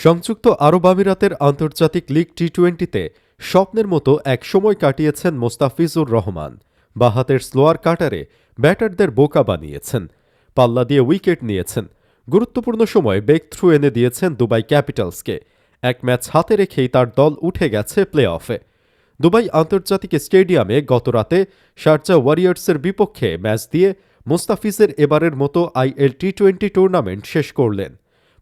সংযুক্ত আরব আমিরাতের আন্তর্জাতিক লীগ টি-20তে স্বপ্নের মতো এক সময় কাটিয়েছেন মোস্তাফিজুর রহমান। বাঁহাতের স্লোয়ার কাটারে ব্যাটারদের বোকা বানিয়েছেন, পাল্লা দিয়ে উইকেট নিয়েছেন। গুরুত্বপূর্ণ সময় ব্রেক থ্রু এনে দিয়েছেন দুবাই ক্যাপিটালসকে। এক ম্যাচ হাতে রেখেই তার দল উঠে গেছে প্লে অফে। দুবাই আন্তর্জাতিক স্টেডিয়ামে গতরাতে শারজা ওয়ারিয়র্সের বিপক্ষে ম্যাচ দিয়ে মোস্তাফিজের এবারের মতো আইএল টি-20 টুর্নামেন্ট শেষ করলেন।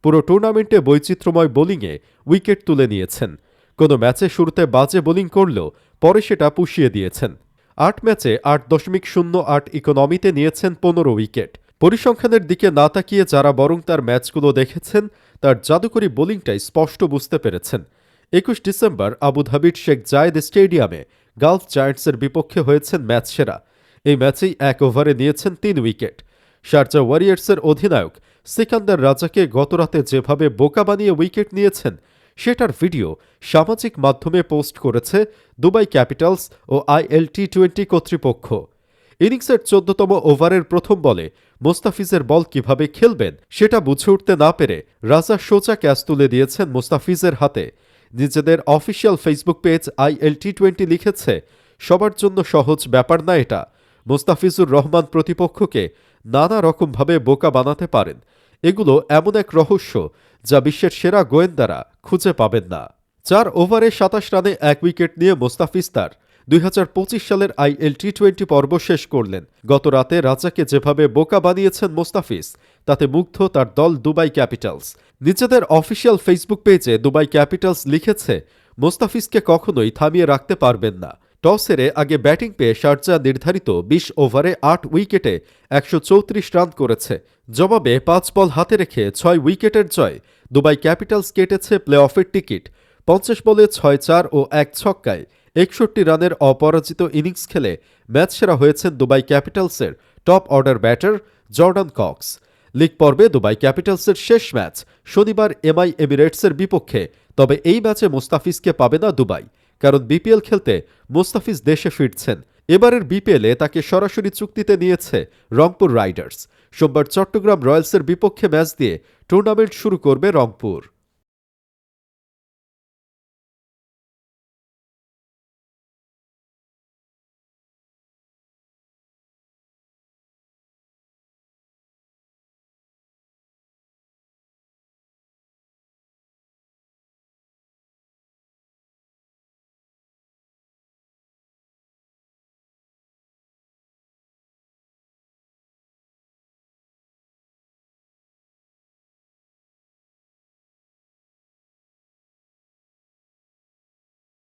পুরো টুর্নামেন্টে বৈচিত্র্যময় বোলিংয়ে উইকেট তুলে নিয়েছেন। কোনো ম্যাচে শুরুতে বাজে বোলিং করলেও পরে সেটা পুষিয়ে দিয়েছেন। ৮ ম্যাচে ৮.08 ইকোনমিতে নিয়েছেন ১৫ উইকেট। পরিসংখ্যানের দিকে না তাকিয়ে যারা বরং তার ম্যাচগুলো দেখেছেন, তার জাদুকরী বোলিংটাই স্পষ্ট বুঝতে পেরেছেন। ২১ ডিসেম্বর আবুধাবির শেখ জায়েদ স্টেডিয়ামে গালফ জায়ান্টসের বিপক্ষে হয়েছেন ম্যাচ সেরা। এই ম্যাচেই ১ ওভারে নিয়েছেন ৩ উইকেট। শারজা ওয়ারিয়র্সের অধিনায়ক সিকান্দার রাজাকে গতরাতে যেভাবে বোকা বানিয়ে উইকেট নিয়েছেন, সেটার ভিডিও সামাজিক মাধ্যমে পোস্ট করেছে দুবাই ক্যাপিটালস ও আইএল টি-20 কর্তৃপক্ষ। ইনিংসের ১৪তম ওভারের প্রথম বলে মোস্তাফিজের বল কিভাবে খেলবেন সেটা বুঝে উঠতে না পেরে রাজা সোজা ক্যাচ তুলে দিয়েছেন মোস্তাফিজের হাতে। নিজেদের অফিসিয়াল ফেসবুক পেজ আইএল টি-20 লিখেছে, সবার জন্য সহজ ব্যাপার না এটা। মোস্তাফিজুর রহমান প্রতিপক্ষকে নানা রকমভাবে বোকা বানাতে পারেন। এগুলো এমন এক রহস্য যা বিশ্বের সেরা গোয়েন্দারা খুঁজে পাবেন না। ৪ ওভারে ২৭ রানে ১ উইকেট নিয়ে মোস্তাফিজ তার ২০২৫ সালের আইএল টি-20 পর্ব শেষ করলেন। গত রাতে রাজাকে যেভাবে বোকা বানিয়েছেন মোস্তাফিজ, তাতে মুগ্ধ তার দল দুবাই ক্যাপিটালস। নিজেদের অফিসিয়াল ফেসবুক পেজে দুবাই ক্যাপিটালস লিখেছে, মোস্তাফিজকে কখনোই থামিয়ে রাখতে পারবেন না। টস হেরে আগে ব্যাটিং পেয়ে শারজা নির্ধারিত ২০ ওভারে ৮ উইকেটে ১৩৪ রান করেছে। জবাবে ৫ বল হাতে রেখে ৬ উইকেটের জয় দুবাই ক্যাপিটালস কেটেছে প্লে অফের টিকিট। ৫০ বলে ৬-৪ ও ১ ছক্কায় ৬১ রানের অপরাজিত ইনিংস খেলে ম্যাচ সেরা হয়েছেন দুবাই ক্যাপিটালসের top order batter Jordan Cox. League পর্বে দুবাই ক্যাপিটালসের শেষ ম্যাচ শনিবার এমআই এমিরেটসের বিপক্ষে। তবে এই ম্যাচে মোস্তাফিজকে পাবে না দুবাই, কারণ বিপিএল খেলতে মোস্তাফিজ দেশে ফিরছেন। এবারের বিপিএলে তাকে সরাসরি চুক্তিতে নিয়েছে রংপুর রাইডার্স। সোমবার চট্টগ্রাম রয়্যালসের বিপক্ষে ম্যাচ দিয়ে টুর্নামেন্ট শুরু করবে রংপুর।